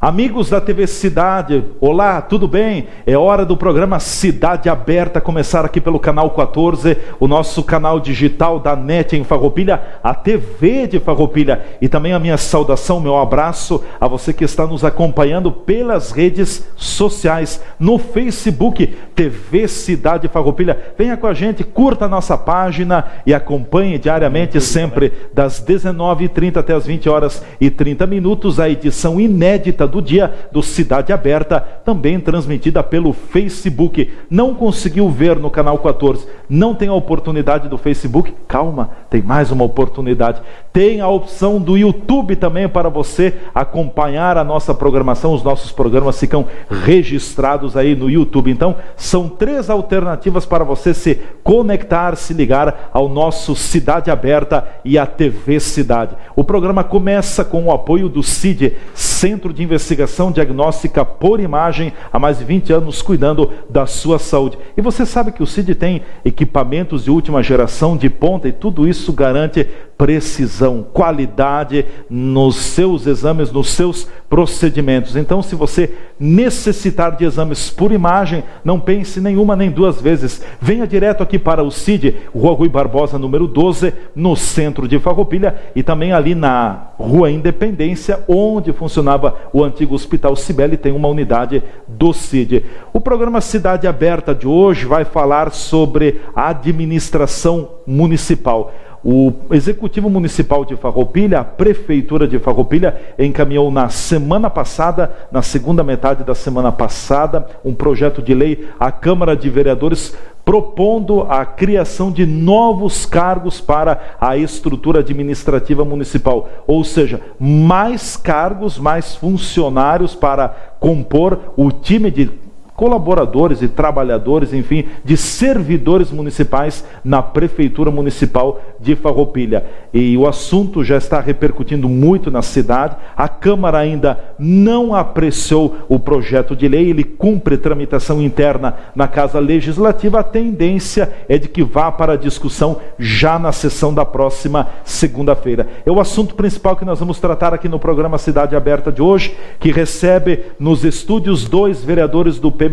Amigos da TV Cidade, olá, tudo bem? É hora do programa Cidade Aberta começar aqui pelo canal 14, o nosso canal digital da NET em Farroupilha, a TV de Farroupilha. E também a minha saudação, meu abraço a você que está nos acompanhando pelas redes sociais, no Facebook, TV Cidade Farroupilha. Venha com a gente, curta a nossa página e acompanhe diariamente, sempre das 19h30 até as 20h30, a edição inédita do dia do Cidade Aberta, também transmitida pelo Facebook. Não conseguiu ver no canal 14? Não tem a oportunidade do Facebook? Calma, tem mais uma oportunidade. Tem a opção do YouTube também para você acompanhar a nossa programação. Os nossos programas ficam registrados aí no YouTube. Então, são 3 alternativas para você se conectar, se ligar ao nosso Cidade Aberta e à TV Cidade. O programa começa com o apoio do CID, Centro de Investigação Diagnóstica por Imagem, há mais de 20 anos cuidando da sua saúde. E você sabe que o CID tem equipamentos de última geração, de ponta, e tudo isso garante precisão, qualidade nos seus exames, nos seus procedimentos. Então, se você necessitar de exames por imagem, não pense nenhuma nem duas vezes. Venha direto aqui para o CID, Rua Rui Barbosa, número 12, no centro de Farroupilha, e também ali na Rua Independência, onde funcionava o antigo Hospital Cibele, tem uma unidade do CID. O programa Cidade Aberta de hoje vai falar sobre a administração municipal. O Executivo Municipal de Farroupilha, a Prefeitura de Farroupilha, encaminhou na semana passada, na segunda metade da semana passada, um projeto de lei à Câmara de Vereadores propondo a criação de novos cargos para a estrutura administrativa municipal. Ou seja, mais cargos, mais funcionários para compor o time de colaboradores e trabalhadores, enfim, de servidores municipais na Prefeitura Municipal de Farroupilha. E o assunto já está repercutindo muito na cidade. A Câmara ainda não apreciou o projeto de lei, ele cumpre tramitação interna na Casa Legislativa. A tendência é de que vá para a discussão já na sessão da próxima segunda-feira. É o assunto principal que nós vamos tratar aqui no programa Cidade Aberta de hoje, que recebe nos estúdios 2 vereadores do PMDB.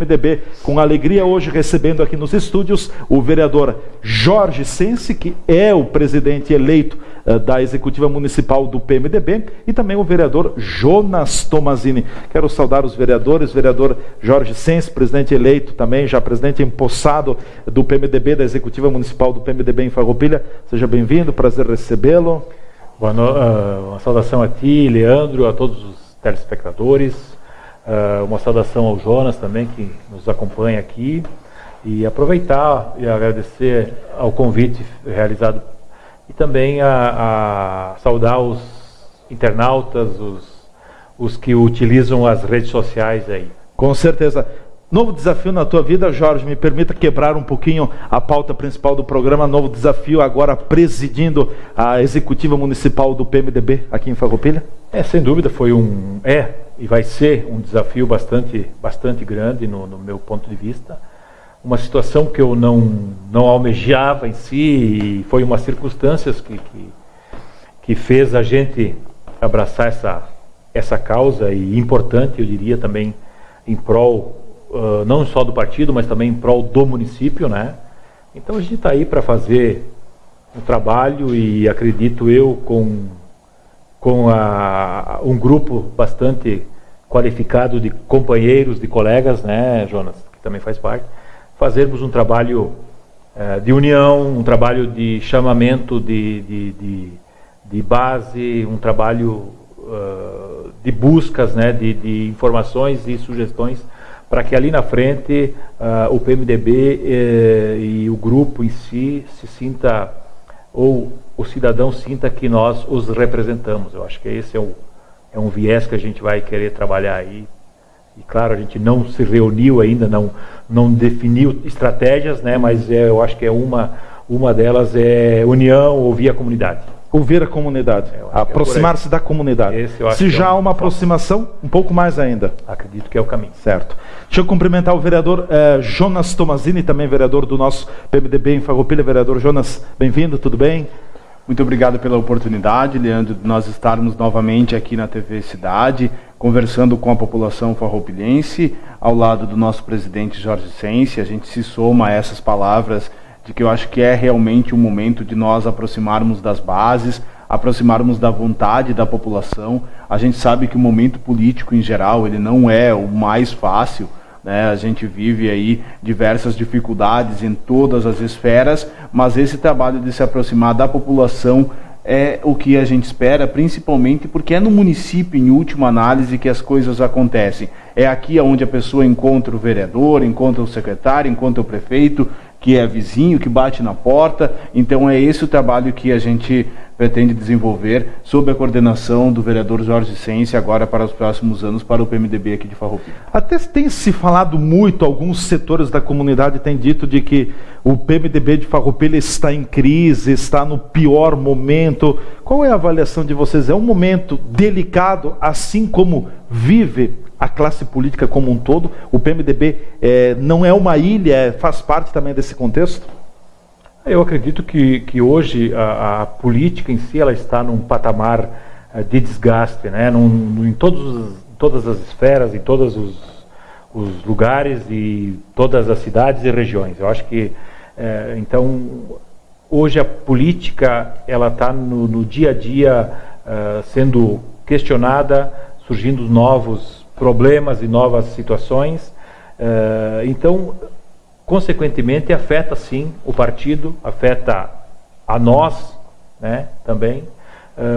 Com alegria hoje recebendo aqui nos estúdios o vereador Jorge Sense, que é o presidente eleito da Executiva Municipal do PMDB, e também o vereador Jonas Tomazini. Quero saudar os vereadores, vereador Jorge Sense, presidente eleito também, já presidente empossado do PMDB, da Executiva Municipal do PMDB em Farroupilha. Seja bem-vindo, prazer recebê-lo. Uma saudação a ti, Leandro, a todos os telespectadores. Uma saudação ao Jonas também, que nos acompanha aqui, e aproveitar e agradecer ao convite realizado, e também a saudar os internautas, os que utilizam as redes sociais aí. Com certeza. Novo desafio na tua vida, Jorge, me permita quebrar um pouquinho a pauta principal do programa. Novo desafio agora presidindo a Executiva Municipal do PMDB aqui em Farroupilha? Sem dúvida, e vai ser um desafio bastante grande no meu ponto de vista. Uma situação que eu não almejava em si, e foi uma circunstância que fez a gente abraçar essa causa, e importante, eu diria, também em prol, não só do partido, mas também em prol do município, né? Então a gente está aí para fazer um trabalho, e acredito eu, com um grupo bastante qualificado de companheiros, de colegas, né, Jonas, que também faz parte, fazermos um trabalho de união, um trabalho de chamamento de base, um trabalho de buscas, né, de informações e sugestões, para que ali na frente o PMDB e o grupo em si se sinta, ou o cidadão sinta que nós os representamos. Eu acho que esse é um viés que a gente vai querer trabalhar aí. E claro, a gente não se reuniu ainda, não definiu estratégias, né? Mas eu acho que uma delas é união, ouvir a comunidade. Ouvir a comunidade, aproximar-se da comunidade. Se já há uma aproximação, um pouco mais ainda. Acredito que é o caminho. Certo. Deixa eu cumprimentar o vereador Jonas Tomazini, também vereador do nosso PMDB em Farroupilha. Vereador Jonas, bem-vindo, tudo bem? Muito obrigado pela oportunidade, Leandro, de nós estarmos novamente aqui na TV Cidade, conversando com a população farroupilhense, ao lado do nosso presidente Jorge Sense. A gente se soma a essas palavras de que eu acho que é realmente o momento de nós aproximarmos das bases, aproximarmos da vontade da população. A gente sabe que o momento político em geral, ele não é o mais fácil, né? A gente vive aí diversas dificuldades em todas as esferas, mas esse trabalho de se aproximar da população é o que a gente espera, principalmente porque é no município, em última análise, que as coisas acontecem. É aqui onde a pessoa encontra o vereador, encontra o secretário, encontra o prefeito, que é vizinho, que bate na porta. Então é esse o trabalho que a gente pretende desenvolver sob a coordenação do vereador Jorge Sense agora para os próximos anos para o PMDB aqui de Farroupilha. Até tem se falado muito, alguns setores da comunidade têm dito de que o PMDB de Farroupilha está em crise, está no pior momento. Qual é a avaliação de vocês? É um momento delicado, assim como vive a classe política como um todo? O PMDB não é uma ilha, faz parte também desse contexto? Eu acredito que hoje a política em si ela está num patamar de desgaste, né? Em todas as esferas, em todos os lugares e todas as cidades e regiões. Eu acho que, então, hoje a política ela está no dia a dia sendo questionada, surgindo novos problemas e novas situações. Então, consequentemente, afeta sim o partido, afeta a nós, né, também,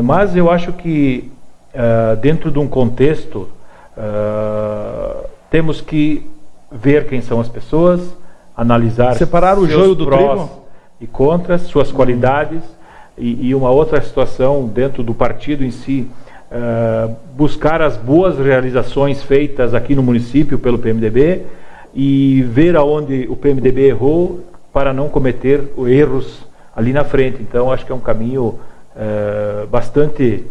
mas eu acho que dentro de um contexto temos que ver quem são as pessoas, analisar separar o joio do trigo e contras, suas qualidades e uma outra situação dentro do partido em si, buscar as boas realizações feitas aqui no município pelo PMDB e ver aonde o PMDB errou para não cometer erros ali na frente. Então acho que é um caminho bastante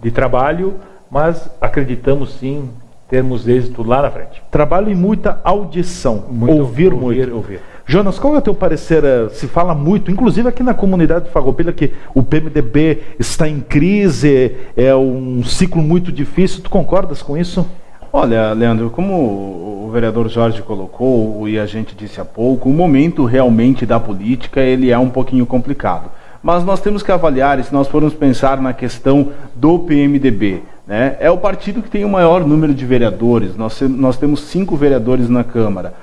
de trabalho, mas acreditamos sim termos êxito lá na frente. Trabalho e muita audição, ouvir muito. Jonas, qual é o teu parecer? Se fala muito, inclusive aqui na comunidade de Farroupilha, que o PMDB está em crise, é um ciclo muito difícil. Tu concordas com isso? Olha, Leandro, como o vereador Jorge colocou e a gente disse há pouco, o momento realmente da política ele é um pouquinho complicado. Mas nós temos que avaliar, e se nós formos pensar na questão do PMDB, né, é o partido que tem o maior número de vereadores. Nós temos 5 vereadores na Câmara.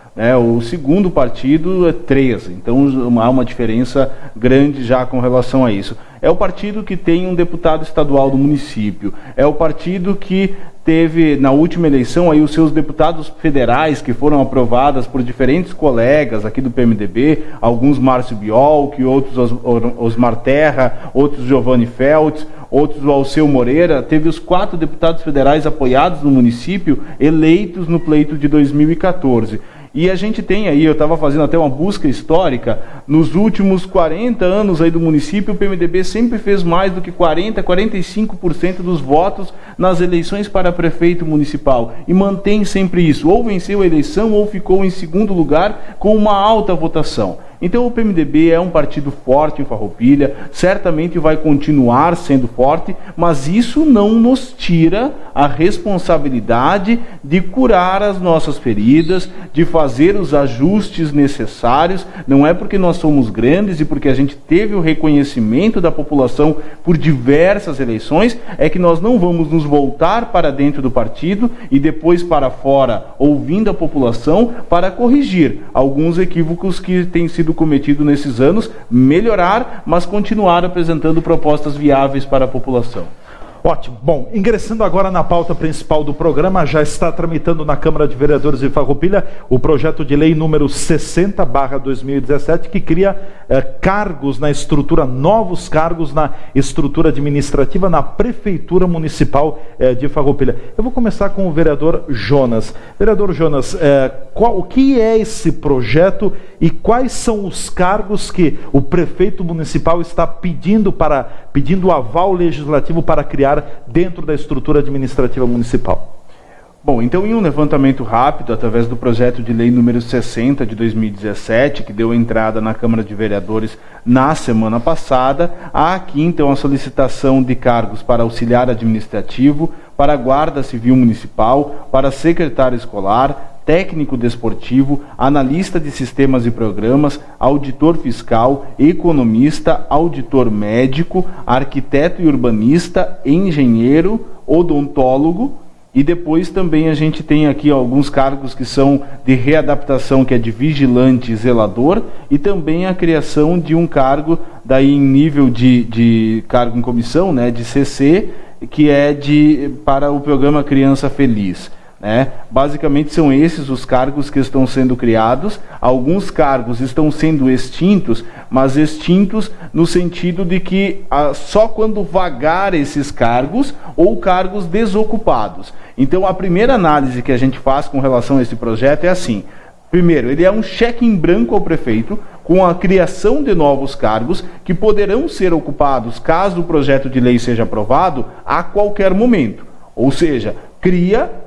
O segundo partido é 13, então há uma diferença grande já com relação a isso. É o partido que tem um deputado estadual do município, é o partido que teve na última eleição aí os seus deputados federais que foram aprovadas por diferentes colegas aqui do PMDB, alguns Márcio Biolk, outros Osmar Terra, outros Giovanni Feltz, outros o Alceu Moreira. Teve os 4 deputados federais apoiados no município, eleitos no pleito de 2014. E a gente tem aí, eu estava fazendo até uma busca histórica, nos últimos 40 anos aí do município, o PMDB sempre fez mais do que 40%, 45% dos votos nas eleições para prefeito municipal. E mantém sempre isso, ou venceu a eleição ou ficou em segundo lugar com uma alta votação. Então o PMDB é um partido forte em Farroupilha, certamente vai continuar sendo forte, mas isso não nos tira a responsabilidade de curar as nossas feridas, de fazer os ajustes necessários. Não é porque nós somos grandes e porque a gente teve o reconhecimento da população por diversas eleições, é que nós não vamos nos voltar para dentro do partido e depois para fora, ouvindo a população, para corrigir alguns equívocos que têm sido cometido nesses anos, melhorar, mas continuar apresentando propostas viáveis para a população. Ótimo. Bom, ingressando agora na pauta principal do programa, já está tramitando na Câmara de Vereadores de Farroupilha o projeto de lei número 60/2017, que cria cargos na estrutura, novos cargos na estrutura administrativa na Prefeitura Municipal de Farroupilha. Eu vou começar com o vereador Jonas. Vereador Jonas, o que é esse projeto e quais são os cargos que o prefeito municipal está pedindo aval legislativo para criar dentro da estrutura administrativa municipal? Bom, então em um levantamento rápido, através do projeto de lei número 60 de 2017, que deu entrada na Câmara de Vereadores na semana passada, há aqui então a solicitação de cargos para auxiliar administrativo, para guarda civil municipal, para secretário escolar, técnico desportivo, analista de sistemas e programas, auditor fiscal, economista, auditor médico, arquiteto e urbanista, engenheiro, odontólogo. E depois também a gente tem aqui alguns cargos que são de readaptação, que é de vigilante e zelador, e também a criação de um cargo daí em nível de cargo em comissão, né, de CC, que é para o programa Criança Feliz. Né? Basicamente são esses os cargos que estão sendo criados. Alguns cargos estão sendo extintos, mas extintos no sentido de que só quando vagar esses cargos ou cargos desocupados. Então a primeira análise que a gente faz com relação a esse projeto é assim: primeiro, ele é um cheque em branco ao prefeito com a criação de novos cargos que poderão ser ocupados, caso o projeto de lei seja aprovado, a qualquer momento. Ou seja,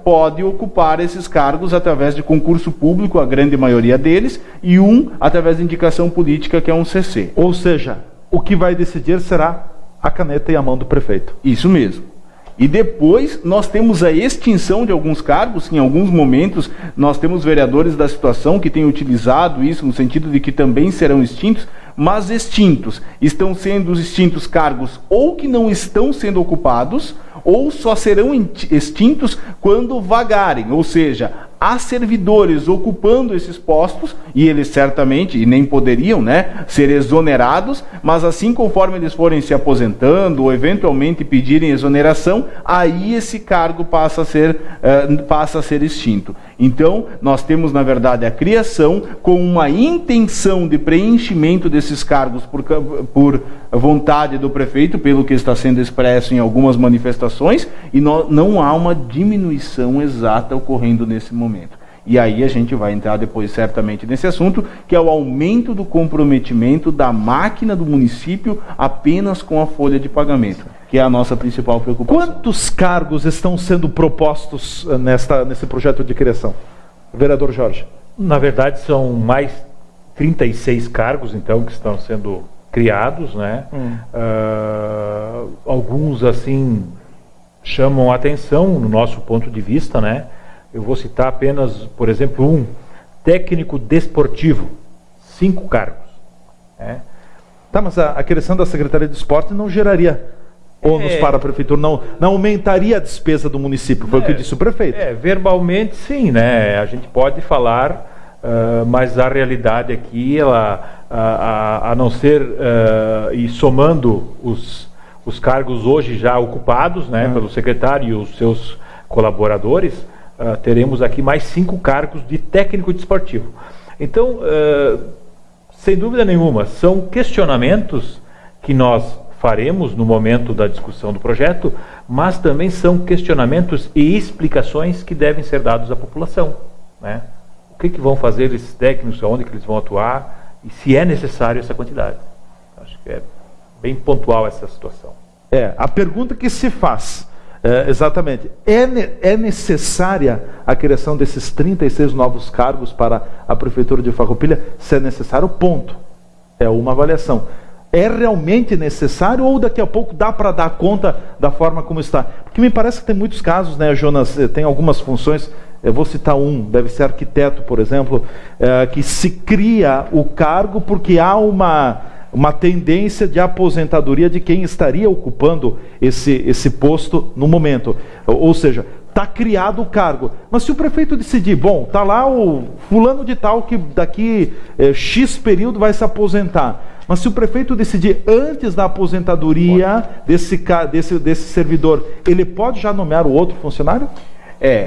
pode ocupar esses cargos através de concurso público, a grande maioria deles, e através de indicação política, que é um CC. Ou seja, o que vai decidir será a caneta e a mão do prefeito. Isso mesmo. E depois nós temos a extinção de alguns cargos, que em alguns momentos nós temos vereadores da situação que têm utilizado isso no sentido de que também serão extintos, mas extintos. Estão sendo extintos cargos ou que não estão sendo ocupados, ou só serão extintos quando vagarem, ou seja, há servidores ocupando esses postos, e eles certamente, e nem poderiam, né, ser exonerados, mas assim conforme eles forem se aposentando, ou eventualmente pedirem exoneração, aí esse cargo passa a ser extinto. Então, nós temos, na verdade, a criação com uma intenção de preenchimento desses cargos por vontade do prefeito, pelo que está sendo expresso em algumas manifestações, e não há uma diminuição exata ocorrendo nesse momento. E aí a gente vai entrar depois certamente nesse assunto, que é o aumento do comprometimento da máquina do município apenas com a folha de pagamento, que é a nossa principal preocupação. Quantos cargos estão sendo propostos nesse projeto de criação? Vereador Jorge. Na verdade, são mais 36 cargos, então, que estão sendo criados, né? Alguns, assim, chamam a atenção no nosso ponto de vista, né? Eu vou citar apenas, por exemplo, técnico desportivo, 5 cargos. Né? Tá, mas a criação da Secretaria de Esporte não geraria ônus para a prefeitura, não aumentaria a despesa do município, foi o que disse o prefeito. Verbalmente sim, né? A gente pode falar, mas a realidade aqui, a não ser, e somando os cargos hoje já ocupados, né, pelo secretário e os seus colaboradores, teremos aqui mais 5 cargos de técnico desportivo. Então, sem dúvida nenhuma, são questionamentos que nós faremos no momento da discussão do projeto, mas também são questionamentos e explicações que devem ser dados à população. Né? O que vão fazer esses técnicos, aonde que eles vão atuar e se é necessário essa quantidade. Acho que é bem pontual essa situação. A pergunta que se faz, exatamente, é necessária a criação desses 36 novos cargos para a Prefeitura de Farroupilha? Se é necessário, ponto. É uma avaliação. É realmente necessário ou daqui a pouco dá para dar conta da forma como está? Porque me parece que tem muitos casos, né, Jonas, tem algumas funções, eu vou citar deve ser arquiteto, por exemplo, que se cria o cargo porque há uma tendência de aposentadoria de quem estaria ocupando esse posto no momento. Ou seja, está criado o cargo. Mas se o prefeito decidir, bom, está lá o fulano de tal que daqui X período vai se aposentar. Mas se o prefeito decidir antes da aposentadoria desse servidor, ele pode já nomear o outro funcionário?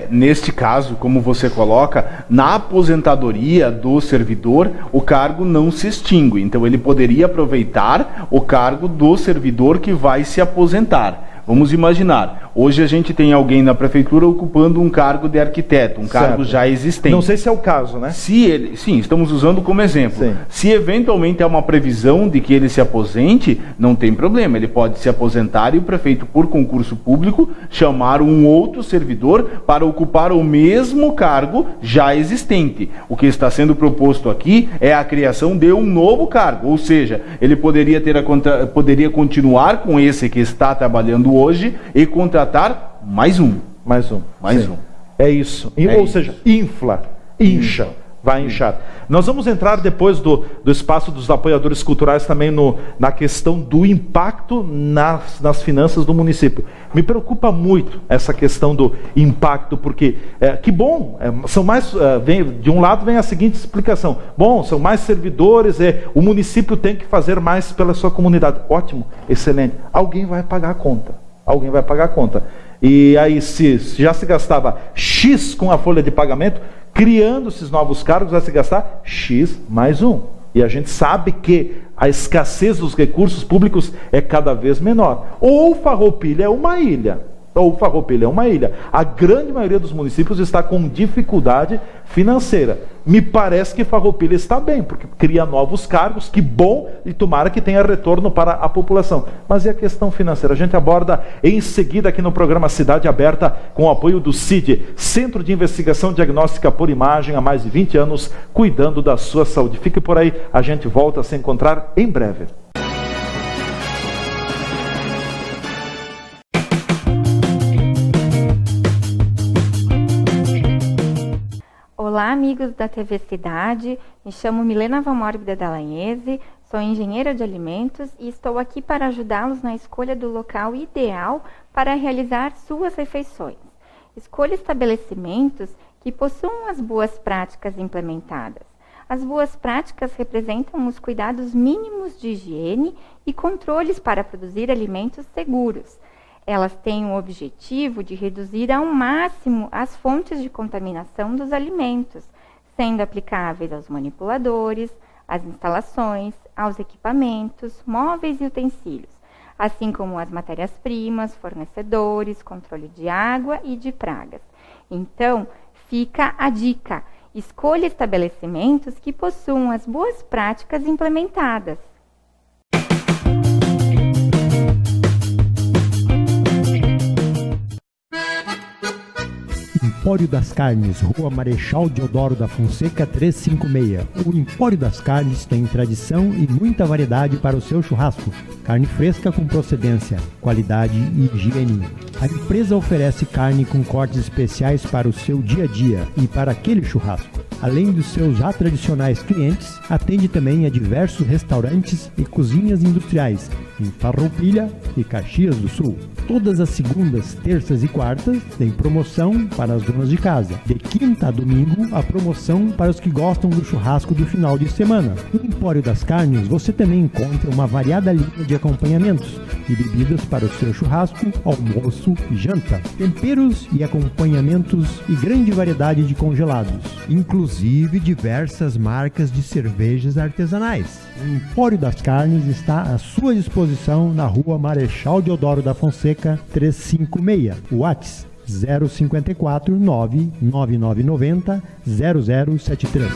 Neste caso, como você coloca, na aposentadoria do servidor, o cargo não se extingue. Então ele poderia aproveitar o cargo do servidor que vai se aposentar. Vamos imaginar, Hoje a gente tem alguém na prefeitura ocupando um cargo de arquiteto, um cargo já existente. Não sei se é o caso, né? Sim, estamos usando como exemplo. Sim. Se eventualmente há uma previsão de que ele se aposente, não tem problema. Ele pode se aposentar e o prefeito, por concurso público, chamar um outro servidor para ocupar o mesmo cargo já existente. O que está sendo proposto aqui é a criação de um novo cargo, ou seja, ele poderia continuar com esse que está trabalhando hoje e contratar mais um. Mais um. É isso. Ou seja, incha. Vai inchar. Nós vamos entrar depois do espaço dos apoiadores culturais também na questão do impacto nas finanças do município. Me preocupa muito essa questão do impacto, porque que bom, são mais, de um lado vem a seguinte explicação: bom, são mais servidores, o município tem que fazer mais pela sua comunidade. Ótimo, excelente. Alguém vai pagar a conta. E aí, se já se gastava X com a folha de pagamento, criando esses novos cargos, vai se gastar X mais um. E a gente sabe que a escassez dos recursos públicos é cada vez menor. Ou Farroupilha é uma ilha. A grande maioria dos municípios está com dificuldade financeira. Me parece que Farroupilha está bem, porque cria novos cargos, que bom, e tomara que tenha retorno para a população. Mas e a questão financeira? A gente aborda em seguida aqui no programa Cidade Aberta, com o apoio do CID, Centro de Investigação Diagnóstica por Imagem, há mais de 20 anos, cuidando da sua saúde. Fique por aí, a gente volta a se encontrar em breve. Olá, amigos da TV Cidade, me chamo Milena Valmórbida Dallagnese, sou engenheira de alimentos e estou aqui para ajudá-los na escolha do local ideal para realizar suas refeições. Escolha estabelecimentos que possuam as boas práticas implementadas. As boas práticas representam os cuidados mínimos de higiene e controles para produzir alimentos seguros. Elas têm o objetivo de reduzir ao máximo as fontes de contaminação dos alimentos, sendo aplicáveis aos manipuladores, às instalações, aos equipamentos, móveis e utensílios, assim como às matérias-primas, fornecedores, controle de água e de pragas. Então, fica a dica: escolha estabelecimentos que possuam as boas práticas implementadas. Empório das Carnes, Rua Marechal Deodoro da Fonseca 356. O Empório das Carnes tem tradição e muita variedade para o seu churrasco. Carne fresca com procedência, qualidade e higiene. A empresa oferece carne com cortes especiais para o seu dia a dia e para aquele churrasco. Além dos seus já tradicionais clientes, atende também a diversos restaurantes e cozinhas industriais em Farroupilha e Caxias do Sul. Todas as segundas, terças e quartas tem promoção para as donas de casa. De quinta a domingo, a promoção para os que gostam do churrasco do final de semana. No Empório das Carnes, você também encontra uma variada linha de acompanhamentos e bebidas para o seu churrasco, almoço e janta. Temperos e acompanhamentos e grande variedade de congelados, inclusive diversas marcas de cervejas artesanais. O Empório das Carnes está à sua disposição na Rua Marechal Deodoro da Fonseca 356. WhatsApp 054 99990 0073.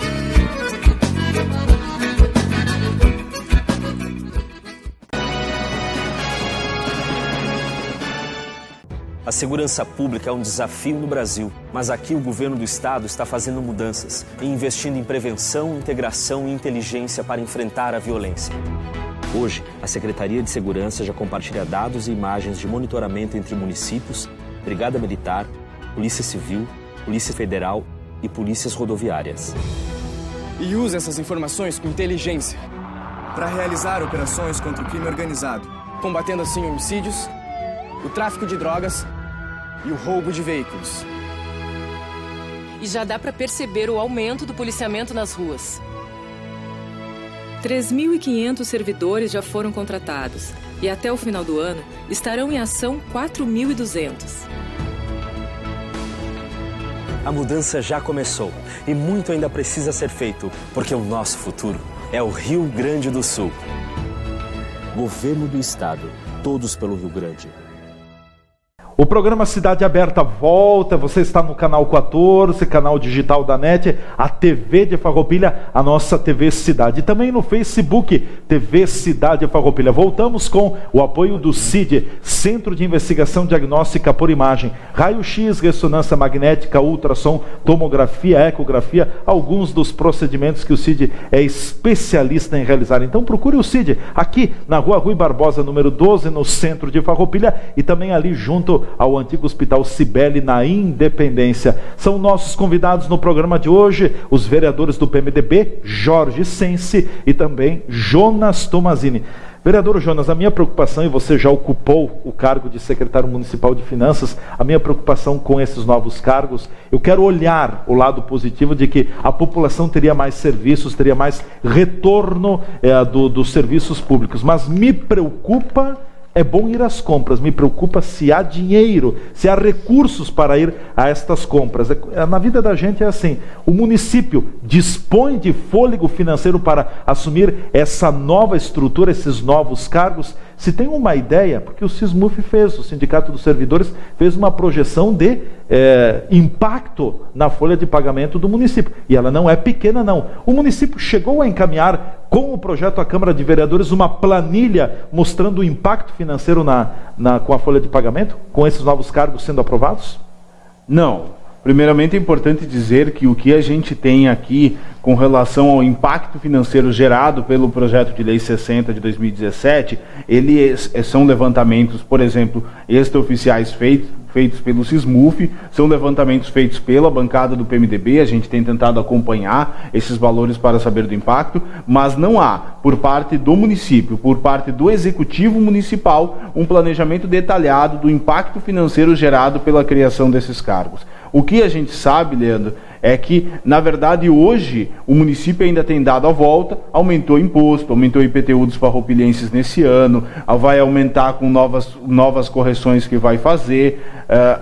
A segurança pública é um desafio no Brasil, mas aqui o governo do estado está fazendo mudanças e investindo em prevenção, integração e inteligência para enfrentar a violência. Hoje, a Secretaria de Segurança já compartilha dados e imagens de monitoramento entre municípios, Brigada Militar, Polícia Civil, Polícia Federal e polícias rodoviárias. E usa essas informações com inteligência para realizar operações contra o crime organizado, combatendo assim homicídios, o tráfico de drogas e o roubo de veículos. E já dá para perceber o aumento do policiamento nas ruas. 3.500 servidores já foram contratados e até o final do ano estarão em ação 4.200. A mudança já começou e muito ainda precisa ser feito, porque o nosso futuro é o Rio Grande do Sul. Governo do Estado, todos pelo Rio Grande. O programa Cidade Aberta volta, você está no canal 14, canal digital da NET, a TV de Farroupilha, a nossa TV Cidade. E também no Facebook, TV Cidade Farroupilha. Voltamos com o apoio do CID, Centro de Investigação Diagnóstica por Imagem, raio-x, ressonância magnética, ultrassom, tomografia, ecografia, alguns dos procedimentos que o CID é especialista em realizar. Então procure o CID aqui na Rua Rui Barbosa, número 12, no centro de Farroupilha, e também ali junto ao antigo Hospital Cibele, na Independência. São nossos convidados no programa de hoje, os vereadores do PMDB, Jorge Sense e também Jonas Tomazini. Vereador Jonas, a minha preocupação, e você já ocupou o cargo de secretário municipal de finanças, a minha preocupação com esses novos cargos, eu quero olhar o lado positivo de que a população teria mais serviços, teria mais retorno dos serviços públicos, mas me preocupa. É bom ir às compras, me preocupa se há dinheiro, se há recursos para ir a estas compras. Na vida da gente é assim, o município dispõe de fôlego financeiro para assumir essa nova estrutura, esses novos cargos. Se tem uma ideia, porque o SISMUF fez, o Sindicato dos Servidores fez uma projeção de impacto na folha de pagamento do município, e ela não é pequena não. O município chegou a encaminhar com o projeto à Câmara de Vereadores uma planilha mostrando o impacto financeiro com a folha de pagamento, com esses novos cargos sendo aprovados? Não. Primeiramente é importante dizer que o que a gente tem aqui com relação ao impacto financeiro gerado pelo projeto de lei 60 de 2017, são levantamentos, por exemplo, extraoficiais feitos pelo SISMUF, são levantamentos feitos pela bancada do PMDB, a gente tem tentado acompanhar esses valores para saber do impacto, mas não há, por parte do município, por parte do Executivo Municipal, um planejamento detalhado do impacto financeiro gerado pela criação desses cargos. O que a gente sabe, Leandro, é que, na verdade, hoje o município ainda tem dado a volta, aumentou imposto, aumentou o IPTU dos farroupilhenses nesse ano, vai aumentar com novas correções que vai fazer.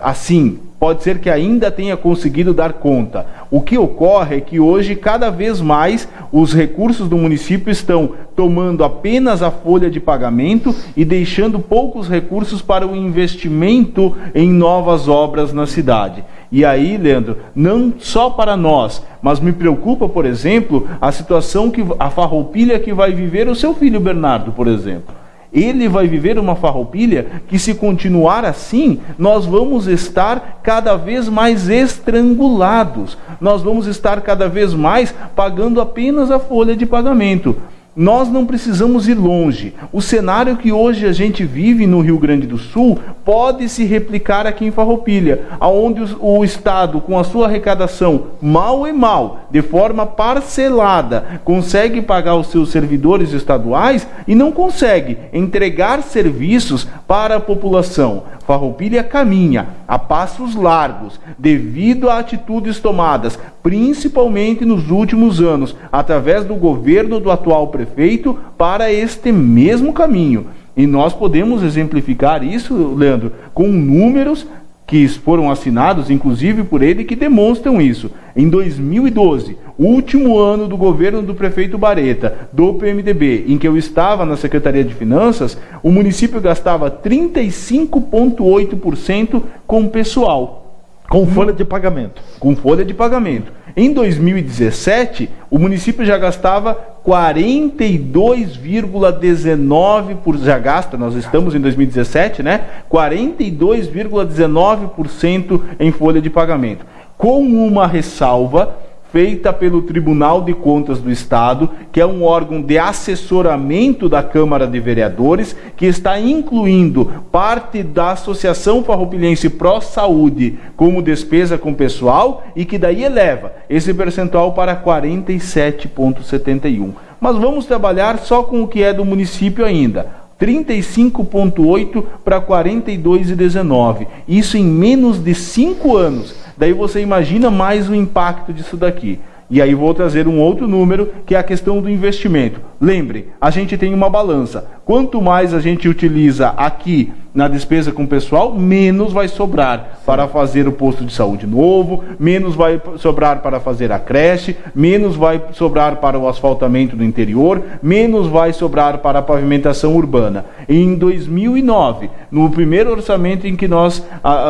Assim, pode ser que ainda tenha conseguido dar conta. O que ocorre é que hoje, cada vez mais, os recursos do município estão tomando apenas a folha de pagamento e deixando poucos recursos para o investimento em novas obras na cidade. E aí, Leandro, não só para nós, mas me preocupa, por exemplo, a situação que a Farroupilha que vai viver o seu filho Bernardo, por exemplo. Ele vai viver uma Farroupilha que, se continuar assim, nós vamos estar cada vez mais estrangulados. Nós vamos estar cada vez mais pagando apenas a folha de pagamento. Nós não precisamos ir longe. O cenário que hoje a gente vive no Rio Grande do Sul pode se replicar aqui em Farroupilha, onde o Estado, com a sua arrecadação mal e mal, de forma parcelada, consegue pagar os seus servidores estaduais e não consegue entregar serviços para a população. Farroupilha caminha a passos largos devido a atitudes tomadas, principalmente nos últimos anos, através do governo do atual prefeito, para este mesmo caminho. E nós podemos exemplificar isso, Leandro, com números que foram assinados, inclusive por ele, que demonstram isso. Em 2012, o último ano do governo do prefeito Bareta, do PMDB, em que eu estava na Secretaria de Finanças, o município gastava 35,8% com pessoal. Com folha de pagamento. Com folha de pagamento. Em 2017, o município já gastava 42,19%, já gasta, nós estamos em 2017, né? 42,19% em folha de pagamento. Com uma ressalva feita pelo Tribunal de Contas do Estado, que é um órgão de assessoramento da Câmara de Vereadores, que está incluindo parte da Associação Farroupilhense Pró Saúde como despesa com pessoal, e que daí eleva esse percentual para 47,71%. Mas vamos trabalhar só com o que é do município ainda. 35,8% para 42,19%. Isso em menos de 5 anos. Daí você imagina mais o impacto disso daqui. E aí vou trazer um outro número, que é a questão do investimento. Lembre, a gente tem uma balança. Quanto mais a gente utiliza aqui na despesa com o pessoal, menos vai sobrar para fazer o posto de saúde novo, menos vai sobrar para fazer a creche, menos vai sobrar para o asfaltamento do interior, menos vai sobrar para a pavimentação urbana. Em 2009, no primeiro orçamento em que nós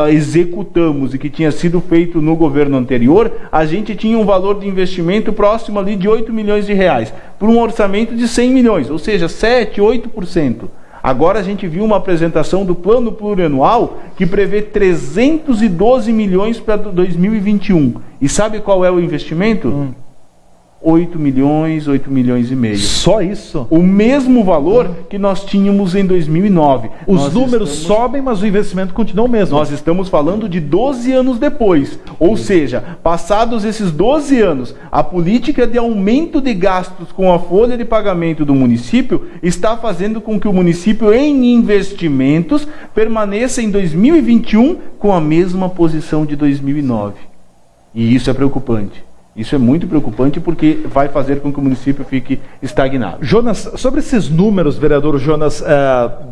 executamos e que tinha sido feito no governo anterior, a gente tinha um valor de investimento próximo ali de 8 milhões de reais, por um orçamento de 100 milhões, ou seja, 7, 8%. Agora a gente viu uma apresentação do plano plurianual que prevê 312 milhões para 2021. E sabe qual é o investimento? 8 milhões e meio. Só isso? O mesmo valor que nós tínhamos em 2009. Os números sobem, mas o investimento continua o mesmo. Nós estamos falando de 12 anos depois. Ou seja, passados esses 12 anos, a política de aumento de gastos com a folha de pagamento do município está fazendo com que o município, em investimentos, permaneça em 2021 com a mesma posição de 2009. E isso é preocupante. Isso é muito preocupante porque vai fazer com que o município fique estagnado. Jonas, sobre esses números, vereador Jonas,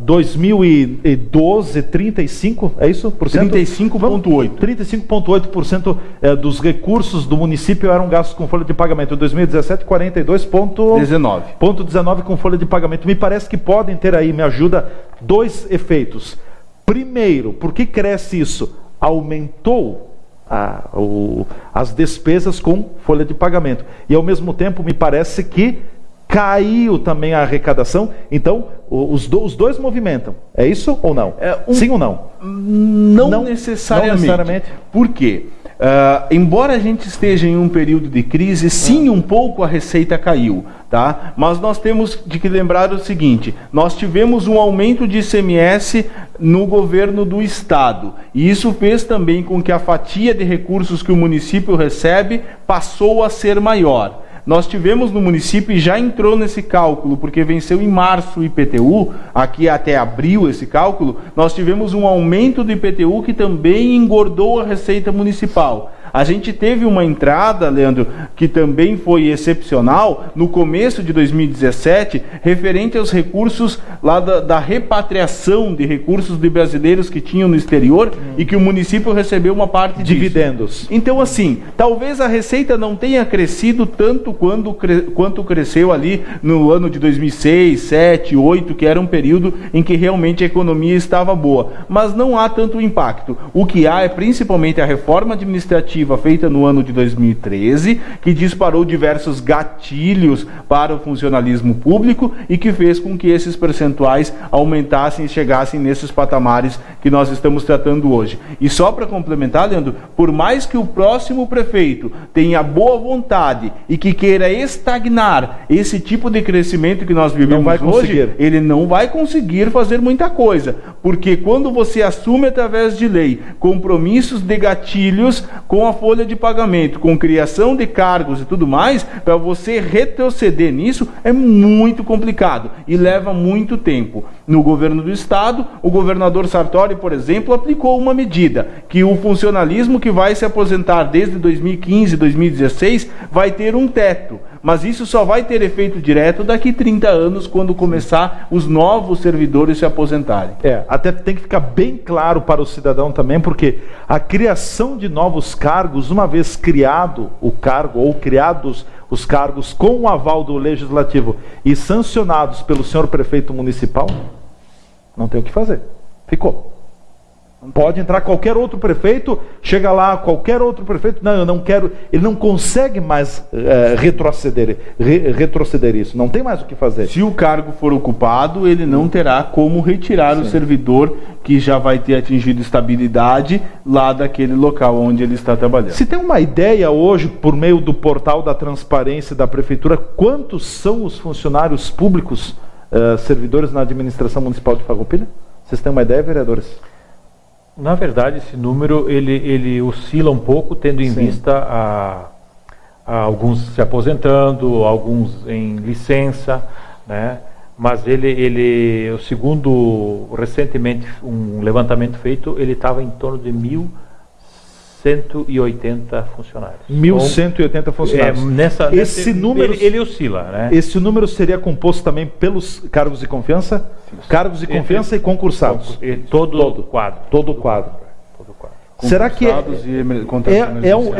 2012, 35, é isso? 35,8%. 35,8% dos recursos do município eram gastos com folha de pagamento. Em 2017, 42,19% com folha de pagamento. Me parece que podem ter aí, me ajuda, dois efeitos. Primeiro, por que cresce isso? Aumentou as despesas com folha de pagamento. E ao mesmo tempo me parece que caiu também a arrecadação. Então os dois movimentam. É isso ou não? Sim ou não? Não necessariamente. Por quê? Embora a gente esteja em um período de crise, sim, um pouco a receita caiu, tá? Mas nós temos de que lembrar o seguinte: nós tivemos um aumento de ICMS no governo do estado, e isso fez também com que a fatia de recursos que o município recebe passou a ser maior. Nós tivemos no município, e já entrou nesse cálculo, porque venceu em março o IPTU, aqui até abril esse cálculo, nós tivemos um aumento do IPTU que também engordou a receita municipal. A gente teve uma entrada, Leandro, que também foi excepcional, no começo de 2017, referente aos recursos lá da repatriação de recursos de brasileiros que tinham no exterior e que o município recebeu uma parte disso. Dividendos. Então, assim, talvez a receita não tenha crescido tanto quanto cresceu ali no ano de 2006, 2007, 2008, que era um período em que realmente a economia estava boa. Mas não há tanto impacto. O que há é principalmente a reforma administrativa feita no ano de 2013, que disparou diversos gatilhos para o funcionalismo público e que fez com que esses percentuais aumentassem e chegassem nesses patamares que nós estamos tratando hoje. E só para complementar, Leandro, por mais que o próximo prefeito tenha boa vontade e que queira estagnar esse tipo de crescimento que nós vivemos hoje, ele não vai conseguir fazer muita coisa, porque quando você assume através de lei compromissos de gatilhos com a folha de pagamento, com criação de cargos e tudo mais, para você retroceder nisso é muito complicado e leva muito tempo. No governo do estado, o governador Sartori, por exemplo, aplicou uma medida que o funcionalismo que vai se aposentar desde 2015, 2016, vai ter um teto. Mas isso só vai ter efeito direto daqui 30 anos, quando começar os novos servidores se aposentarem. Até tem que ficar bem claro para o cidadão também, porque a criação de novos cargos, uma vez criado o cargo, ou criados os cargos com o aval do Legislativo e sancionados pelo senhor prefeito municipal, não tem o que fazer. Ficou. Pode entrar qualquer outro prefeito, chega lá, qualquer outro prefeito, não, eu não quero, ele não consegue mais retroceder isso, não tem mais o que fazer. Se o cargo for ocupado, ele não terá como retirar o servidor que já vai ter atingido estabilidade lá daquele local onde ele está trabalhando. Se tem uma ideia hoje, por meio do portal da transparência da prefeitura, quantos são os funcionários públicos, servidores na administração municipal de Farroupilha? Vocês têm uma ideia, vereadores? Na verdade, esse número ele oscila um pouco, tendo em vista a alguns se aposentando, alguns em licença, né? Mas o segundo, recentemente, um levantamento feito, ele estava em torno de 1.100 1.180 funcionários. 1.180 funcionários. Esse número ele oscila, né? Esse número seria composto também pelos cargos de confiança? Cargos de confiança e concursados. Todo o quadro. Todo o quadro. Será que é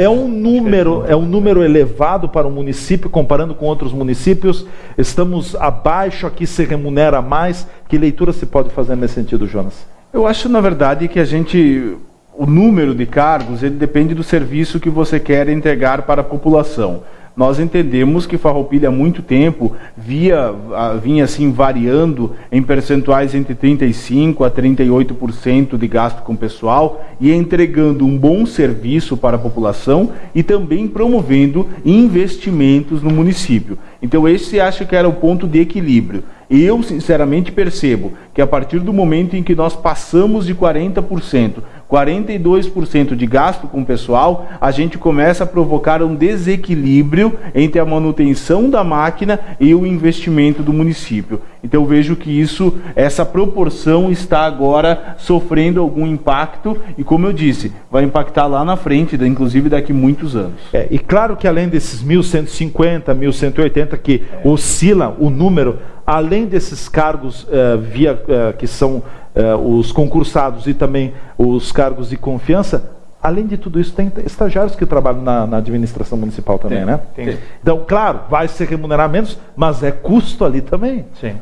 um número elevado para o município, comparando com outros municípios? Estamos abaixo, aqui se remunera mais? Que leitura se pode fazer nesse sentido, Jonas? Eu acho, na verdade, que o número de cargos, ele depende do serviço que você quer entregar para a população. Nós entendemos que Farroupilha há muito tempo vinha assim variando em percentuais entre 35% a 38% de gasto com pessoal e entregando um bom serviço para a população e também promovendo investimentos no município. Então esse acho que era o ponto de equilíbrio. Eu sinceramente percebo que a partir do momento em que nós passamos de 40%, 42% de gasto com o pessoal, a gente começa a provocar um desequilíbrio entre a manutenção da máquina e o investimento do município. Então eu vejo que essa proporção está agora sofrendo algum impacto e, como eu disse, vai impactar lá na frente, inclusive daqui a muitos anos. E claro que além desses 1.150, 1.180 que oscila o número, além desses cargos que são os concursados e também os cargos de confiança, além de tudo isso, tem estagiários que trabalham na administração municipal também, né? Tem. Então, claro, vai se remunerar menos, mas é custo ali também. Sim,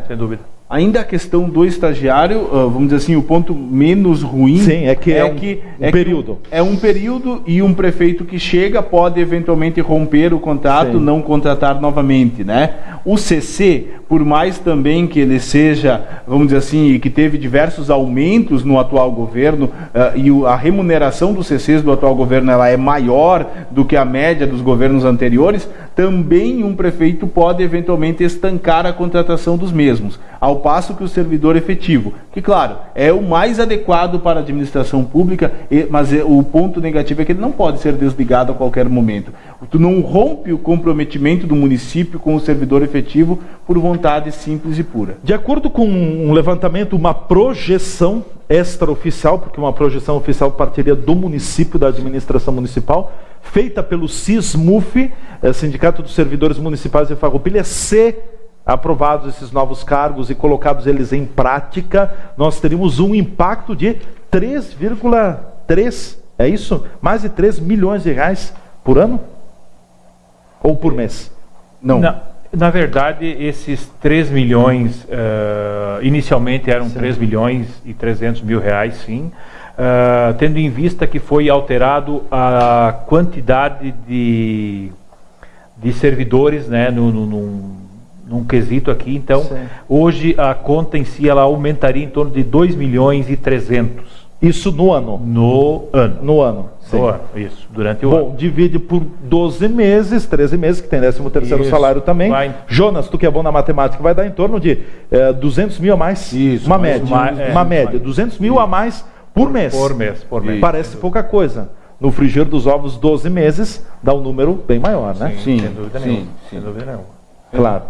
sem dúvida. Ainda a questão do estagiário, vamos dizer assim, o ponto menos ruim... Sim, é um período. É um período e um prefeito que chega pode eventualmente romper o contrato, não contratar novamente, né? O CC, por mais também que ele seja, vamos dizer assim, que teve diversos aumentos no atual governo, e a remuneração dos CCs do atual governo ela é maior do que a média dos governos anteriores, também um prefeito pode eventualmente estancar a contratação dos mesmos, ao passo que o servidor efetivo, que claro, é o mais adequado para a administração pública, mas o ponto negativo é que ele não pode ser desligado a qualquer momento. Tu não rompe o comprometimento do município com o servidor efetivo por vontade simples e pura. De acordo com um levantamento, uma projeção extraoficial, porque uma projeção oficial partiria do município, da administração municipal, feita pelo SISMUF, Sindicato dos Servidores Municipais de Farroupilha, se aprovados esses novos cargos e colocados eles em prática, nós teríamos um impacto de 3,3, é isso? Mais de 3 milhões de reais por ano? Ou por mês? Não. Na verdade, esses 3 milhões, inicialmente eram 3 milhões e 300 mil reais, sim, tendo em vista que foi alterado a quantidade de servidores, né, num quesito aqui. Então, hoje a conta em si ela aumentaria em torno de 2 milhões e 300. Isso no ano? No ano. No ano, sim. No ano, isso, durante o ano. Bom, divide por 12 meses, 13 meses, que tem 13º salário também. Jonas, tu que é bom na matemática, vai dar em torno de 200 mil a mais. Isso. Uma média. 200 mil a mais por mês. Por mês. Parece pouca coisa. No frigir dos ovos, 12 meses, dá um número bem maior, né? Sim, sem dúvida nenhuma. Sem dúvida nenhuma. Claro.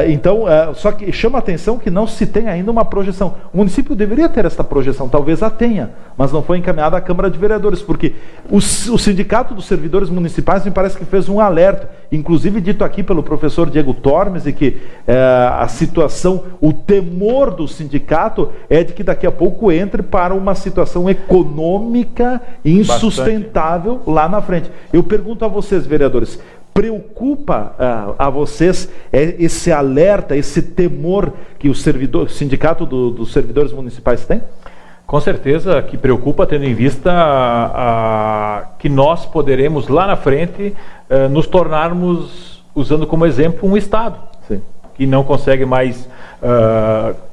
Então, só que chama a atenção que não se tem ainda uma projeção. O município deveria ter essa projeção, talvez a tenha, mas não foi encaminhada à Câmara de Vereadores, porque o Sindicato dos Servidores Municipais me parece que fez um alerta, inclusive dito aqui pelo professor Diego Tormes, e que a situação, o temor do sindicato é de que daqui a pouco entre para uma situação econômica insustentável lá na frente. Eu pergunto a vocês, vereadores, preocupa a vocês esse alerta, esse temor que o Sindicato dos Servidores Municipais tem? Com certeza que preocupa, tendo em vista que nós poderemos lá na frente nos tornarmos, usando como exemplo, um Estado. Sim. Que não consegue mais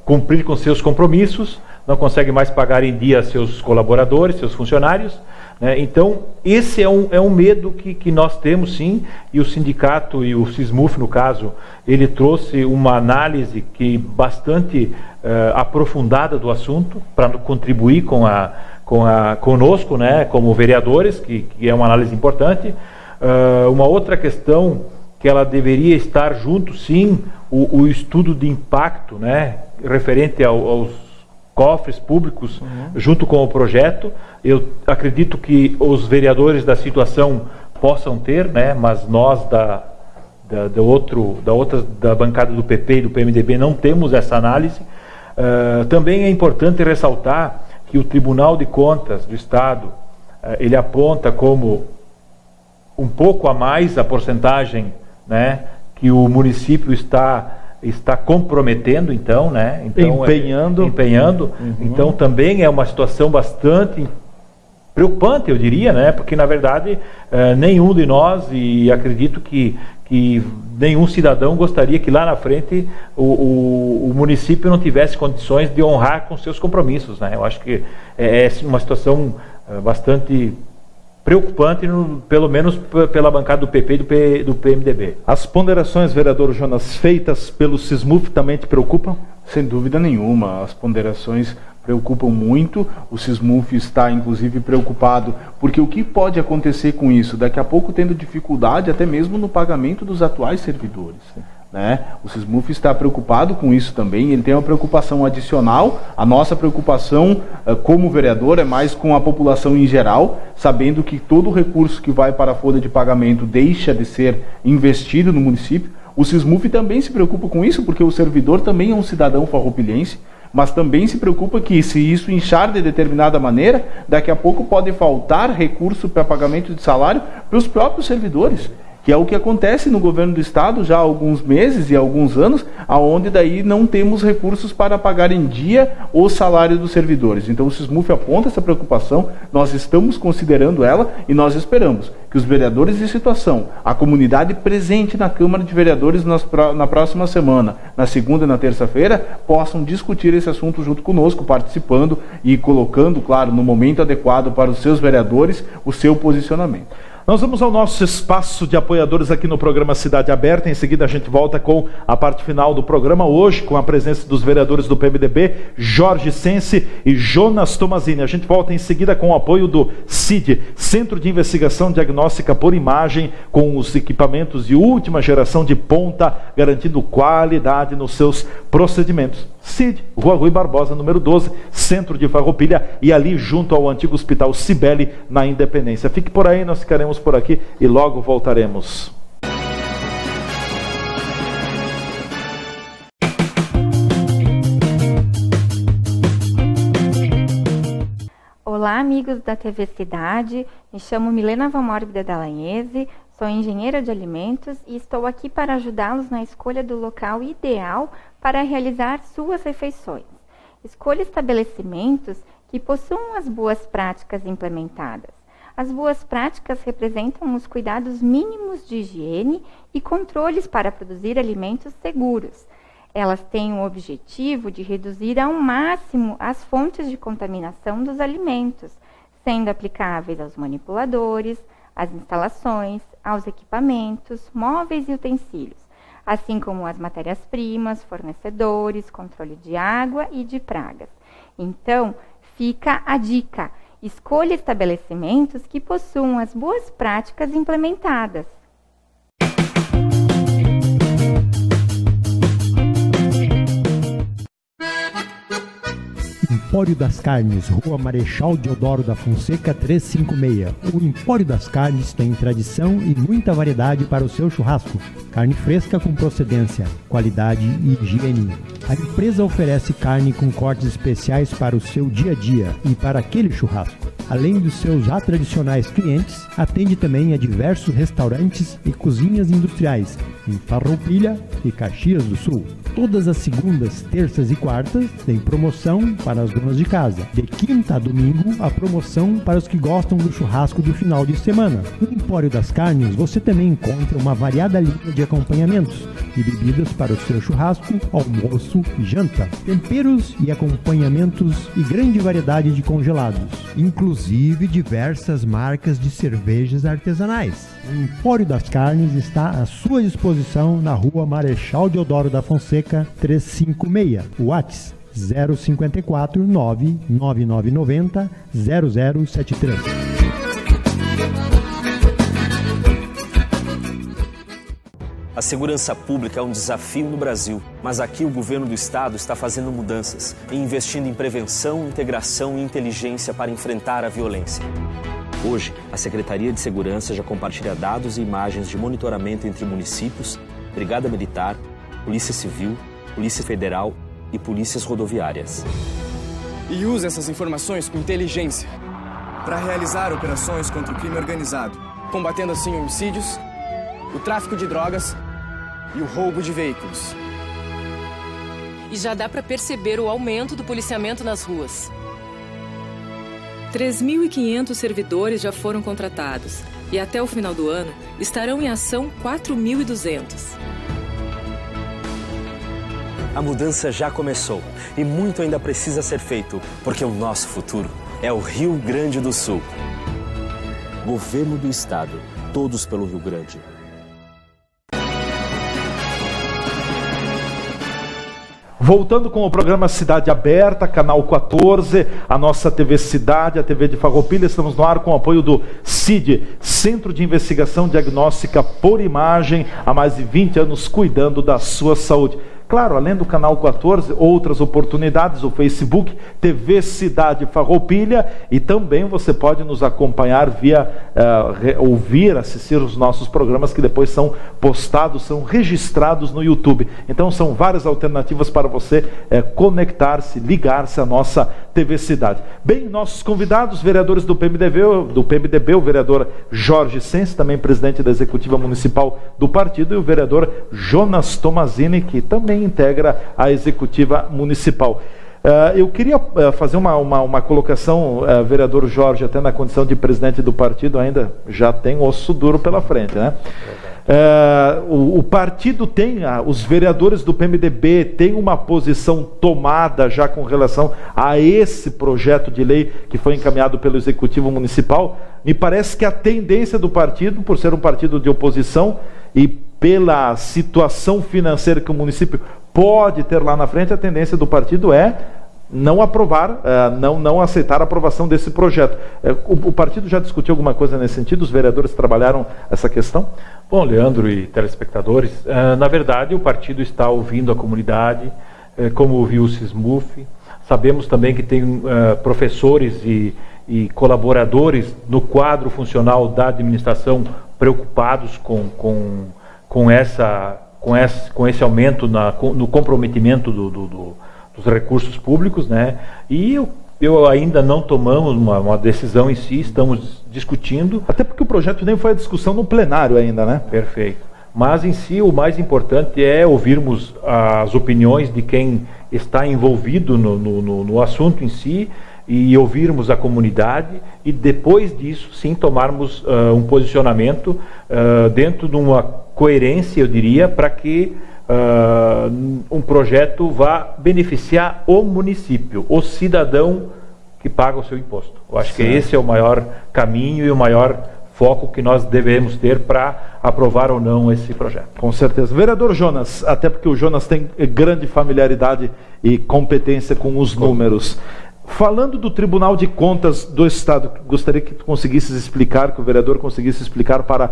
cumprir com seus compromissos, não consegue mais pagar em dia seus colaboradores, seus funcionários. Então, esse é um medo que nós temos, sim, e o sindicato e o SISMUF, no caso, ele trouxe uma análise bastante aprofundada do assunto para contribuir conosco, né, como vereadores, que é uma análise importante. Uma outra questão que ela deveria estar junto, sim, o estudo de impacto, né, referente cofres públicos junto com o projeto. Eu acredito que os vereadores da situação possam ter, né, mas nós da bancada do PP e do PMDB não temos essa análise. Também é importante ressaltar que o Tribunal de Contas do Estado ele aponta como um pouco a mais a porcentagem, né, que o município está comprometendo, então, né? Então, empenhando. Então também é uma situação bastante preocupante, eu diria, né? Porque na verdade nenhum de nós, e acredito que nenhum cidadão gostaria que lá na frente o município não tivesse condições de honrar com seus compromissos, né? Eu acho que é uma situação bastante preocupante, pelo menos pela bancada do PP e do PMDB. As ponderações, vereador Jonas, feitas pelo SISMUF também te preocupam? Sem dúvida nenhuma, as ponderações preocupam muito. O SISMUF está inclusive preocupado, porque o que pode acontecer com isso? Daqui a pouco tendo dificuldade até mesmo no pagamento dos atuais servidores, né? O SISMUF está preocupado com isso também. Ele tem uma preocupação adicional. A nossa preocupação como vereador é mais com a população em geral, sabendo que todo o recurso que vai para a folha de pagamento deixa de ser investido no município. O SISMUF também se preocupa com isso, porque o servidor também é um cidadão farroupilhense, mas também se preocupa que, se isso inchar de determinada maneira, daqui a pouco pode faltar recurso para pagamento de salário para os próprios servidores, que é o que acontece no governo do estado já há alguns meses e alguns anos, aonde daí não temos recursos para pagar em dia o salário dos servidores. Então o SISMUF aponta essa preocupação, nós estamos considerando ela e nós esperamos que os vereadores de situação, a comunidade presente na Câmara de Vereadores na próxima semana, na segunda e na terça-feira, possam discutir esse assunto junto conosco, participando e colocando, claro, no momento adequado para os seus vereadores, o seu posicionamento. Nós vamos ao nosso espaço de apoiadores aqui no programa Cidade Aberta. Em seguida a gente volta com a parte final do programa, hoje com a presença dos vereadores do PMDB, Jorge Sense e Jonas Tomazini. A gente volta em seguida com o apoio do CID, Centro de Investigação Diagnóstica por Imagem, com os equipamentos de última geração de ponta, garantindo qualidade nos seus procedimentos. CID, Rua Rui Barbosa, número 12, centro de Farroupilha, e ali junto ao antigo Hospital Cibele, na Independência. Fique por aí, nós ficaremos por aqui e logo voltaremos. Olá, amigos da TV Cidade, me chamo Milena Valmórbida Dallagnese, sou engenheira de alimentos e estou aqui para ajudá-los na escolha do local ideal para realizar suas refeições. Escolha estabelecimentos que possuam as boas práticas implementadas. As boas práticas representam os cuidados mínimos de higiene e controles para produzir alimentos seguros. Elas têm o objetivo de reduzir ao máximo as fontes de contaminação dos alimentos, sendo aplicáveis aos manipuladores, às instalações, aos equipamentos, móveis e utensílios, assim como as matérias-primas, fornecedores, controle de água e de pragas. Então, fica a dica: escolha estabelecimentos que possuam as boas práticas implementadas. Empório das Carnes, Rua Marechal Deodoro da Fonseca 356. O Empório das Carnes tem tradição e muita variedade para o seu churrasco. Carne fresca com procedência, qualidade e higiene. A empresa oferece carne com cortes especiais para o seu dia a dia e para aquele churrasco. Além dos seus já tradicionais clientes, atende também a diversos restaurantes e cozinhas industriais em Farroupilha e Caxias do Sul. Todas as segundas, terças e quartas tem promoção para as donas de casa. De quinta a domingo, a promoção para os que gostam do churrasco do final de semana. No Empório das Carnes, você também encontra uma variada linha de acompanhamentos e bebidas para o seu churrasco, almoço e janta. Temperos e acompanhamentos e grande variedade de congelados, inclusive diversas marcas de cervejas artesanais. O Empório das Carnes está à sua disposição na Rua Marechal Deodoro da Fonseca 356, WhatsApp 054 99990 0073. A segurança pública é um desafio no Brasil, mas aqui o governo do estado está fazendo mudanças e investindo em prevenção, integração e inteligência para enfrentar a violência. Hoje, a Secretaria de Segurança já compartilha dados e imagens de monitoramento entre municípios, Brigada Militar, Polícia Civil, Polícia Federal e polícias rodoviárias. E usa essas informações com inteligência para realizar operações contra o crime organizado, combatendo assim homicídios, o tráfico de drogas e o roubo de veículos. E já dá para perceber o aumento do policiamento nas ruas. 3.500 servidores já foram contratados e até o final do ano estarão em ação 4.200. A mudança já começou e muito ainda precisa ser feito, porque o nosso futuro é o Rio Grande do Sul. Governo do Estado, todos pelo Rio Grande. Voltando com o programa Cidade Aberta, canal 14, a nossa TV Cidade, a TV de Farroupilha, estamos no ar com o apoio do CID, Centro de Investigação Diagnóstica por Imagem, há mais de 20 anos cuidando da sua saúde. Claro, além do canal 14, outras oportunidades, o Facebook, TV Cidade Farroupilha, e também você pode nos acompanhar via ouvir, assistir os nossos programas que depois são postados, são registrados no YouTube. Então são várias alternativas para você conectar-se, ligar-se à nossa TV Cidade. Bem, nossos convidados, vereadores do PMDB, o vereador Jorge Sense, também presidente da Executiva Municipal do partido, e o vereador Jonas Tomazini, que também integra a Executiva Municipal. Eu queria fazer uma colocação, vereador Jorge, até na condição de presidente do partido, ainda já tem osso duro pela frente, né? O partido tem, os vereadores do PMDB têm uma posição tomada já com relação a esse projeto de lei que foi encaminhado pelo Executivo Municipal. Me parece que a tendência do partido, por ser um partido de oposição e pela situação financeira que o município pode ter lá na frente, a tendência do partido é não aprovar, não aceitar a aprovação desse projeto. O partido já discutiu alguma coisa nesse sentido? Os vereadores trabalharam essa questão? Bom, Leandro e telespectadores, na verdade o partido está ouvindo a comunidade, como ouviu o SISMUF. Sabemos também que tem professores e colaboradores no quadro funcional da administração preocupados com esse aumento no comprometimento dos recursos públicos, né? E eu ainda não tomamos uma decisão em si, estamos discutindo. Até porque o projeto nem foi a discussão no plenário ainda, né? Perfeito. Mas em si o mais importante é ouvirmos as opiniões de quem está envolvido no assunto em si e ouvirmos a comunidade e depois disso sim tomarmos um posicionamento dentro de uma coerência, eu diria, para que um projeto vá beneficiar o município, o cidadão que paga o seu imposto. Eu acho que esse é o maior caminho e o maior foco que nós devemos ter para aprovar ou não esse projeto. Com certeza. Vereador Jonas, até porque o Jonas tem grande familiaridade e competência com os números. Falando do Tribunal de Contas do Estado, gostaria que tu conseguisses explicar, que o vereador conseguisse explicar para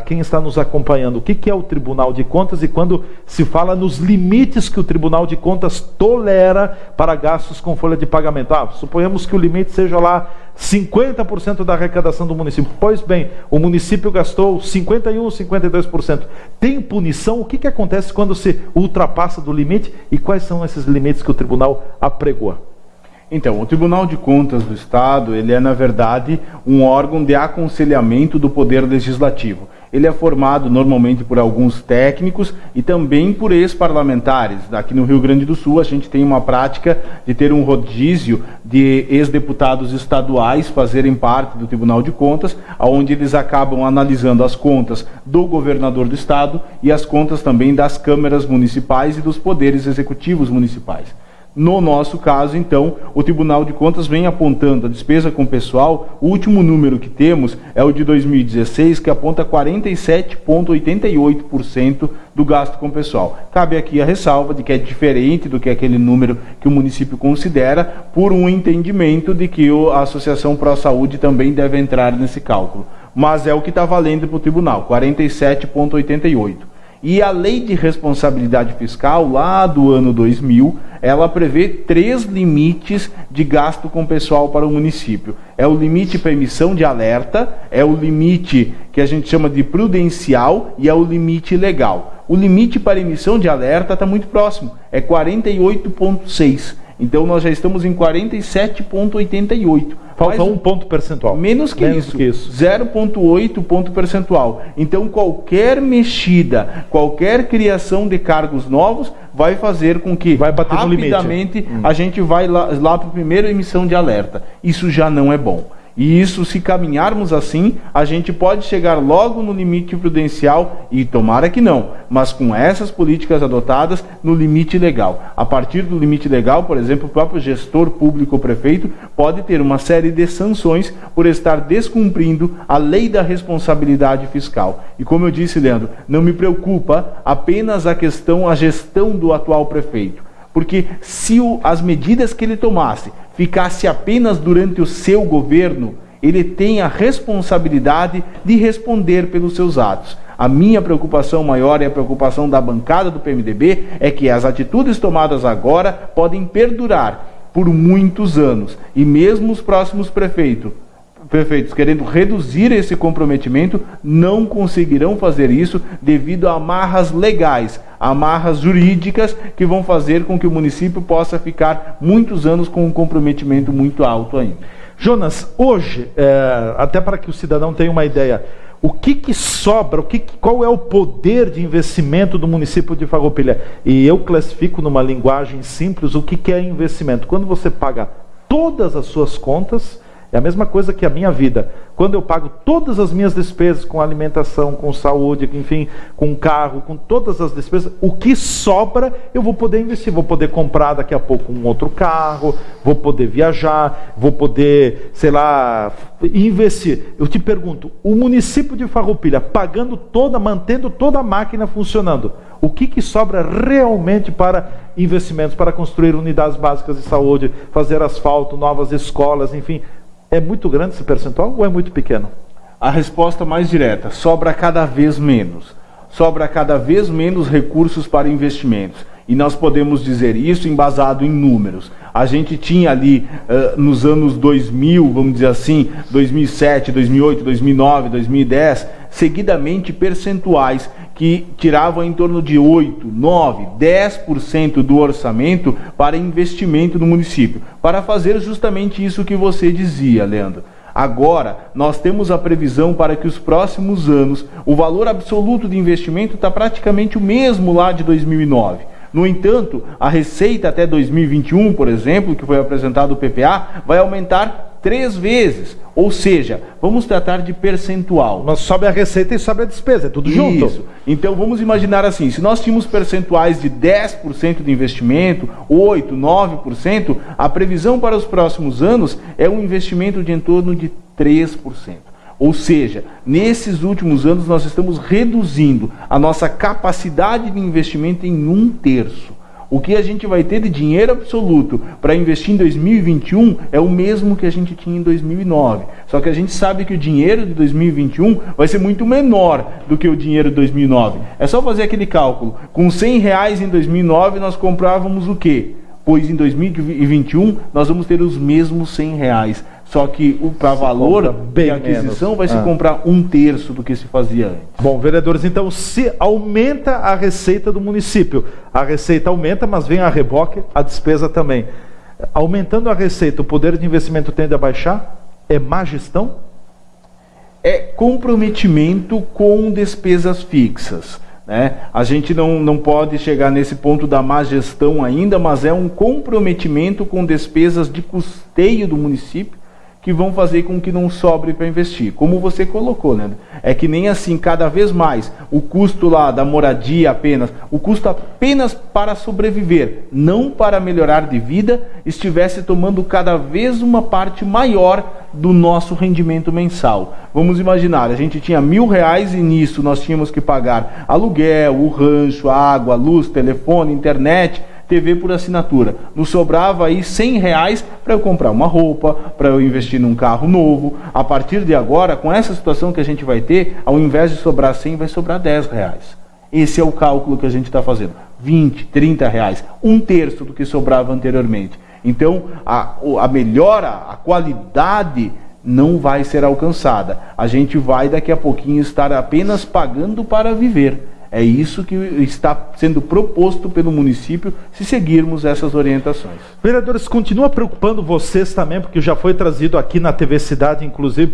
quem está nos acompanhando o que é o Tribunal de Contas e quando se fala nos limites que o Tribunal de Contas tolera para gastos com folha de pagamento. Suponhamos que o limite seja lá 50% da arrecadação do município. Pois bem, o município gastou 51%, 52%. Tem punição? O que acontece quando se ultrapassa do limite e quais são esses limites que o tribunal apregoa? Então, o Tribunal de Contas do Estado, ele é, na verdade, um órgão de aconselhamento do Poder Legislativo. Ele é formado normalmente por alguns técnicos e também por ex-parlamentares. Aqui no Rio Grande do Sul, a gente tem uma prática de ter um rodízio de ex-deputados estaduais fazerem parte do Tribunal de Contas, onde eles acabam analisando as contas do governador do Estado e as contas também das câmaras municipais e dos poderes executivos municipais. No nosso caso, então, o Tribunal de Contas vem apontando a despesa com pessoal. O último número que temos é o de 2016, que aponta 47,88% do gasto com pessoal. Cabe aqui a ressalva de que é diferente do que aquele número que o município considera, por um entendimento de que a Associação Pró Saúde também deve entrar nesse cálculo. Mas é o que está valendo para o tribunal, 47,88%. E a lei de responsabilidade fiscal, lá do ano 2000, ela prevê 3 limites de gasto com pessoal para o município. É o limite para emissão de alerta, é o limite que a gente chama de prudencial e é o limite legal. O limite para emissão de alerta está muito próximo, é 48,6. Então nós já estamos em 47,88. Falta 1 ponto percentual. Menos que isso. 0,8 ponto percentual. Então qualquer mexida, qualquer criação de cargos novos vai fazer com que vai bater rapidamente a gente vai lá para a primeira emissão de alerta. Isso já não é bom. E isso, se caminharmos assim, a gente pode chegar logo no limite prudencial, e tomara que não, mas com essas políticas adotadas, no limite legal. A partir do limite legal, por exemplo, o próprio gestor público, o prefeito, pode ter uma série de sanções por estar descumprindo a lei da responsabilidade fiscal. E como eu disse, Leandro, não me preocupa apenas a gestão do atual prefeito. Porque se as medidas que ele tomasse ficasse apenas durante o seu governo, ele tem a responsabilidade de responder pelos seus atos. A minha preocupação maior e a preocupação da bancada do PMDB é que as atitudes tomadas agora podem perdurar por muitos anos. E mesmo os próximos prefeitos, querendo reduzir esse comprometimento, não conseguirão fazer isso devido a amarras legais, amarras jurídicas que vão fazer com que o município possa ficar muitos anos com um comprometimento muito alto ainda. Jonas, hoje, até para que o cidadão tenha uma ideia, o que sobra, qual é o poder de investimento do município de Farroupilha? E eu classifico numa linguagem simples o que é investimento. Quando você paga todas as suas contas, é a mesma coisa que a minha vida. Quando eu pago todas as minhas despesas com alimentação, com saúde, enfim, com carro, com todas as despesas, o que sobra eu vou poder investir. Vou poder comprar daqui a pouco um outro carro, vou poder viajar, vou poder, sei lá, investir. Eu te pergunto, o município de Farroupilha mantendo toda a máquina funcionando, o que sobra realmente para investimentos, para construir unidades básicas de saúde, fazer asfalto, novas escolas, enfim? É muito grande esse percentual ou é muito pequeno? A resposta mais direta: sobra cada vez menos. Sobra cada vez menos recursos para investimentos. E nós podemos dizer isso embasado em números. A gente tinha ali, nos anos 2000, vamos dizer assim, 2007, 2008, 2009, 2010, seguidamente percentuais que tiravam em torno de 8, 9, 10% do orçamento para investimento no município, para fazer justamente isso que você dizia, Leandro. Agora, nós temos a previsão para que os próximos anos, o valor absoluto de investimento está praticamente o mesmo lá de 2009. No entanto, a receita até 2021, por exemplo, que foi apresentado o PPA, vai aumentar 3 vezes. Ou seja, vamos tratar de percentual. Mas sobe a receita e sobe a despesa, é tudo junto. Isso. Então vamos imaginar assim, se nós tínhamos percentuais de 10% de investimento, 8%, 9%, a previsão para os próximos anos é um investimento de em torno de 3%. Ou seja, nesses últimos anos nós estamos reduzindo a nossa capacidade de investimento em 1/3. O que a gente vai ter de dinheiro absoluto para investir em 2021 é o mesmo que a gente tinha em 2009. Só que a gente sabe que o dinheiro de 2021 vai ser muito menor do que o dinheiro de 2009. É só fazer aquele cálculo. Com R$100 em 2009 nós comprávamos o quê? Pois em 2021 nós vamos ter os mesmos R$100. Só que para valor de aquisição vai se comprar 1/3 do que se fazia antes. Bom, vereadores, então se aumenta a receita do município, a receita aumenta, mas vem a reboque a despesa também. Aumentando a receita, o poder de investimento tende a baixar? É má gestão? É comprometimento com despesas fixas. A gente não pode chegar nesse ponto da má gestão ainda, mas é um comprometimento com despesas de custeio do município que vão fazer com que não sobre para investir. Como você colocou, né? É que nem assim, cada vez mais, o custo lá da moradia apenas, o custo apenas para sobreviver, não para melhorar de vida, estivesse tomando cada vez uma parte maior do nosso rendimento mensal. Vamos imaginar, a gente tinha R$1.000 e nisso nós tínhamos que pagar aluguel, o rancho, água, luz, telefone, internet, TV por assinatura. Nos sobrava aí R$100 para eu comprar uma roupa, para eu investir num carro novo. A partir de agora, com essa situação que a gente vai ter, ao invés de sobrar 100, vai sobrar R$10. Esse é o cálculo que a gente está fazendo. 20, 30 reais, 1/3 do que sobrava anteriormente. Então, a melhora, a qualidade não vai ser alcançada. A gente vai daqui a pouquinho estar apenas pagando para viver. É isso que está sendo proposto pelo município se seguirmos essas orientações. Vereadores, continua preocupando vocês também, porque já foi trazido aqui na TV Cidade, inclusive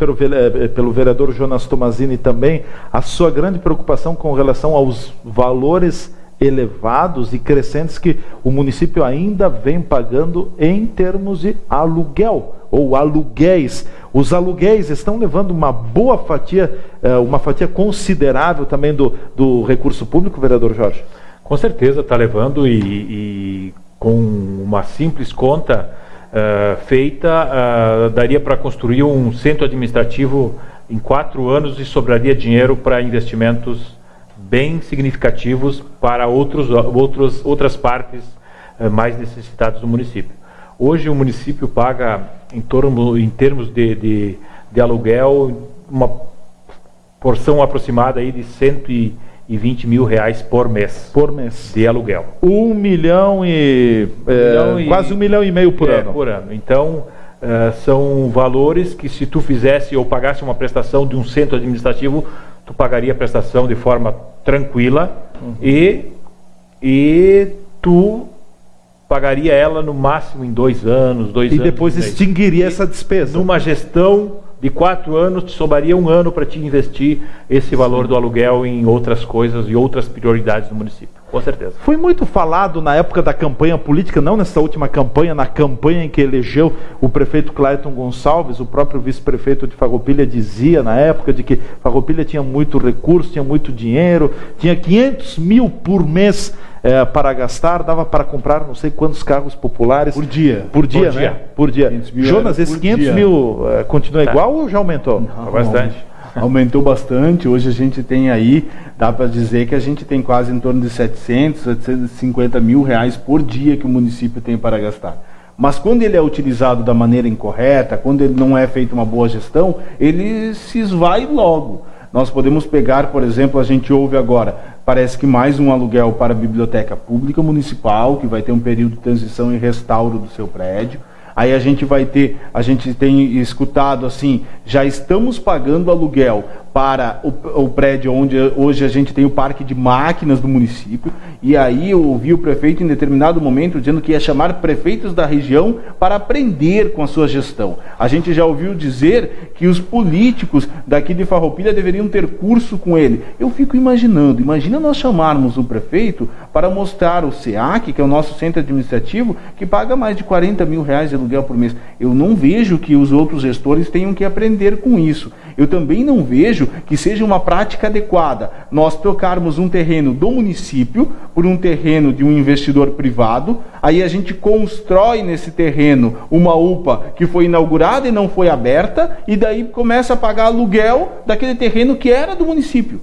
pelo vereador Jonas Tomazini também, a sua grande preocupação com relação aos valores elevados e crescentes que o município ainda vem pagando em termos de aluguel ou aluguéis. Os aluguéis estão levando uma boa fatia, uma fatia considerável também do recurso público, vereador Jorge? Com certeza está levando e com uma simples conta feita, daria para construir um centro administrativo em 4 anos e sobraria dinheiro para investimentos bem significativos para outras partes mais necessitadas do município. Hoje o município paga em termos de aluguel uma porção aproximada aí de 120 mil reais por mês. Por mês. De aluguel. 1 milhão quase 1,5 milhão por ano. Por ano. Então, são valores que se tu fizesse ou pagasse uma prestação de um centro administrativo, tu pagaria a prestação de forma tranquila e tu pagaria ela no máximo em 2 anos, 2 anos. E depois extinguiria essa despesa. Numa gestão de 4 anos, te sobraria 1 ano para te investir esse valor do aluguel em outras coisas e outras prioridades do município. Com certeza. Foi muito falado na época da campanha política, não nessa última campanha, na campanha em que elegeu o prefeito Clayton Gonçalves, o próprio vice-prefeito de Farroupilha dizia na época de que Farroupilha tinha muito recurso, tinha muito dinheiro, tinha 500 mil por mês para gastar, dava para comprar não sei quantos carros populares. Por dia. Por dia, né? Por dia. Jonas, esse 500 mil continua igual ou já aumentou? Não, bastante. Aumentou bastante. Hoje a gente tem aí, dá para dizer que a gente tem quase em torno de 750 mil reais por dia que o município tem para gastar. Mas quando ele é utilizado da maneira incorreta, quando ele não é feita uma boa gestão, ele se esvai logo. Nós podemos pegar, por exemplo, a gente ouve agora, parece que mais um aluguel para a Biblioteca Pública Municipal, que vai ter um período de transição e restauro do seu prédio. Aí a gente tem escutado assim, já estamos pagando aluguel para o prédio onde hoje a gente tem o parque de máquinas do município, e aí eu ouvi o prefeito em determinado momento dizendo que ia chamar prefeitos da região para aprender com a sua gestão. A gente já ouviu dizer que os políticos daqui de Farroupilha deveriam ter curso com ele. Eu fico imaginando, imagina nós chamarmos o prefeito para mostrar o SEAC, que é o nosso centro administrativo, que paga mais de 40 mil reais de aluguel por mês. Eu não vejo que os outros gestores tenham que aprender com isso. Eu também não vejo que seja uma prática adequada nós trocarmos um terreno do município por um terreno de um investidor privado, aí a gente constrói nesse terreno uma UPA que foi inaugurada e não foi aberta, e daí começa a pagar aluguel daquele terreno que era do município.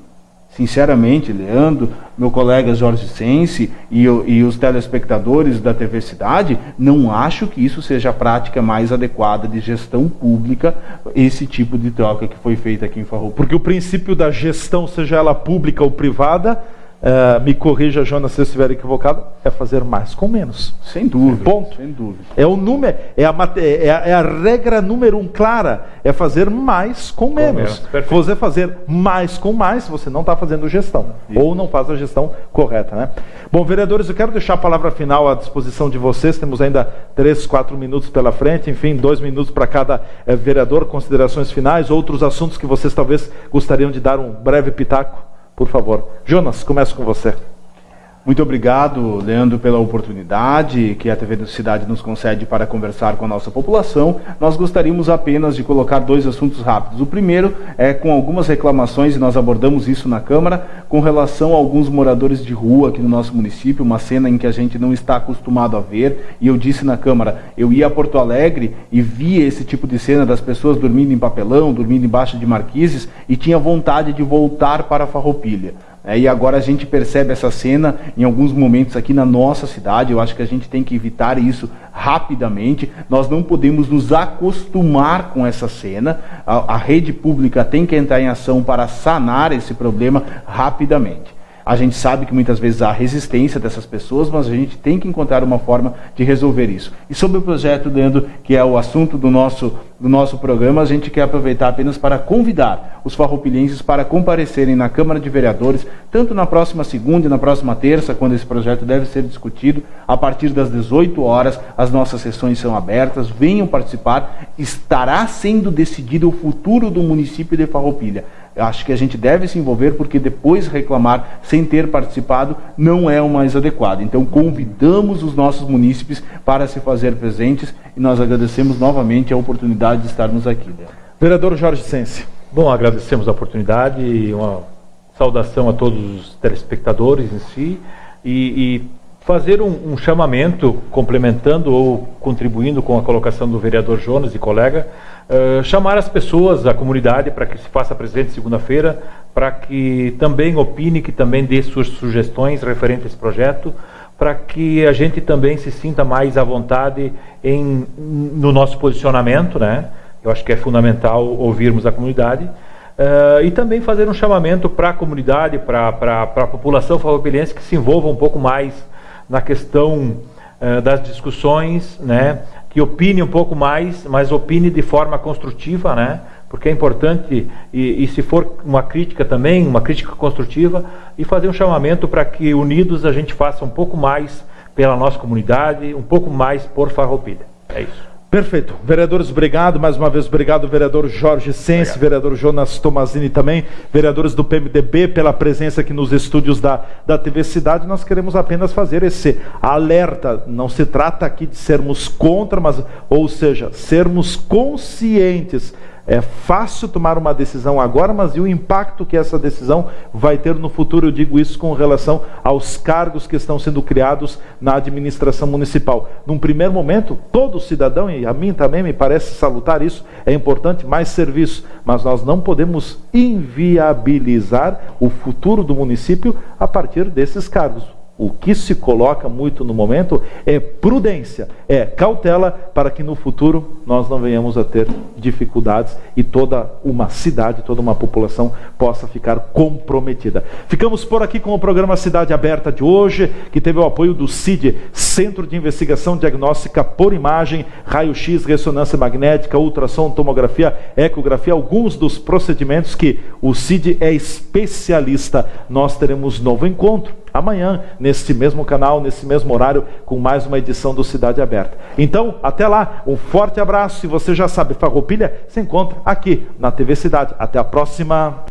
Sinceramente, Leandro, meu colega Jorge Sense e os telespectadores da TV Cidade, não acho que isso seja a prática mais adequada de gestão pública, esse tipo de troca que foi feita aqui em Farroupilha. Porque o princípio da gestão, seja ela pública ou privada, me corrija, Jonas, se eu estiver equivocado, é fazer mais com menos. Sem dúvida. Ponto. Sem dúvida. É o número, é a regra número 1 clara, é fazer mais com menos. Você fazer mais com mais, você não está fazendo gestão. Isso. Ou não faz a gestão correta, né? Bom, vereadores, eu quero deixar a palavra final à disposição de vocês. Temos ainda 3, 4 minutos pela frente, enfim, 2 minutos para cada vereador, considerações finais, outros assuntos que vocês talvez gostariam de dar um breve pitaco. Por favor. Jonas, começo com você. Muito obrigado, Leandro, pela oportunidade que a TV da Cidade nos concede para conversar com a nossa população. Nós gostaríamos apenas de colocar 2 assuntos rápidos. O primeiro é com algumas reclamações, e nós abordamos isso na Câmara, com relação a alguns moradores de rua aqui no nosso município, uma cena em que a gente não está acostumado a ver, e eu disse na Câmara, eu ia a Porto Alegre e via esse tipo de cena das pessoas dormindo em papelão, dormindo embaixo de marquises, e tinha vontade de voltar para Farroupilha. E agora a gente percebe essa cena em alguns momentos aqui na nossa cidade. Eu acho que a gente tem que evitar isso rapidamente. Nós não podemos nos acostumar com essa cena. A rede pública tem que entrar em ação para sanar esse problema rapidamente. A gente sabe que muitas vezes há resistência dessas pessoas, mas a gente tem que encontrar uma forma de resolver isso. E sobre o projeto, Leandro, que é o assunto do nosso programa, a gente quer aproveitar apenas para convidar os farroupilhenses para comparecerem na Câmara de Vereadores, tanto na próxima segunda e na próxima terça, quando esse projeto deve ser discutido, a partir das 18 horas, as nossas sessões são abertas, venham participar, estará sendo decidido o futuro do município de Farroupilha. Eu acho que a gente deve se envolver, porque depois reclamar sem ter participado não é o mais adequado. Então convidamos os nossos munícipes para se fazer presentes e nós agradecemos novamente a oportunidade de estarmos aqui. Vereador Jorge Sense. Bom, agradecemos a oportunidade e uma saudação a todos os telespectadores em si e fazer um chamamento, complementando ou contribuindo com a colocação do vereador Jonas e colega, chamar as pessoas, a comunidade, para que se faça presente segunda-feira, para que também opine, que também dê suas sugestões referentes a esse projeto, para que a gente também se sinta mais à vontade no nosso posicionamento, né? Eu acho que é fundamental ouvirmos a comunidade, e também fazer um chamamento para a comunidade, para a população farroupilhense, que se envolva um pouco mais na questão das discussões, né? Que opine um pouco mais, mas opine de forma construtiva, né? Porque é importante, e se for uma crítica também, uma crítica construtiva, e fazer um chamamento para que unidos a gente faça um pouco mais pela nossa comunidade, um pouco mais por Farroupilha. É isso. Perfeito. Vereadores, obrigado. Mais uma vez, obrigado, vereador Jorge Sense, vereador Jonas Tomazini também, vereadores do PMDB, pela presença aqui nos estúdios da TV Cidade. Nós queremos apenas fazer esse alerta. Não se trata aqui de sermos contra, ou seja, sermos conscientes. É fácil tomar uma decisão agora, mas e o impacto que essa decisão vai ter no futuro? Eu digo isso com relação aos cargos que estão sendo criados na administração municipal. Num primeiro momento, todo cidadão, e a mim também me parece salutar isso, é importante mais serviço, mas nós não podemos inviabilizar o futuro do município a partir desses cargos. O que se coloca muito no momento é prudência, é cautela, para que no futuro nós não venhamos a ter dificuldades e toda uma cidade, toda uma população possa ficar comprometida. Ficamos por aqui com o programa Cidade Aberta de hoje, que teve o apoio do CID, Centro de Investigação Diagnóstica por Imagem, Raio-X, Ressonância Magnética, Ultrassom, Tomografia, Ecografia, alguns dos procedimentos que o CID é especialista. Nós teremos novo encontro amanhã, nesse mesmo canal, nesse mesmo horário, com mais uma edição do Cidade Aberta. Então, até lá, um forte abraço. E você já sabe, Farroupilha se encontra aqui na TV Cidade. Até a próxima.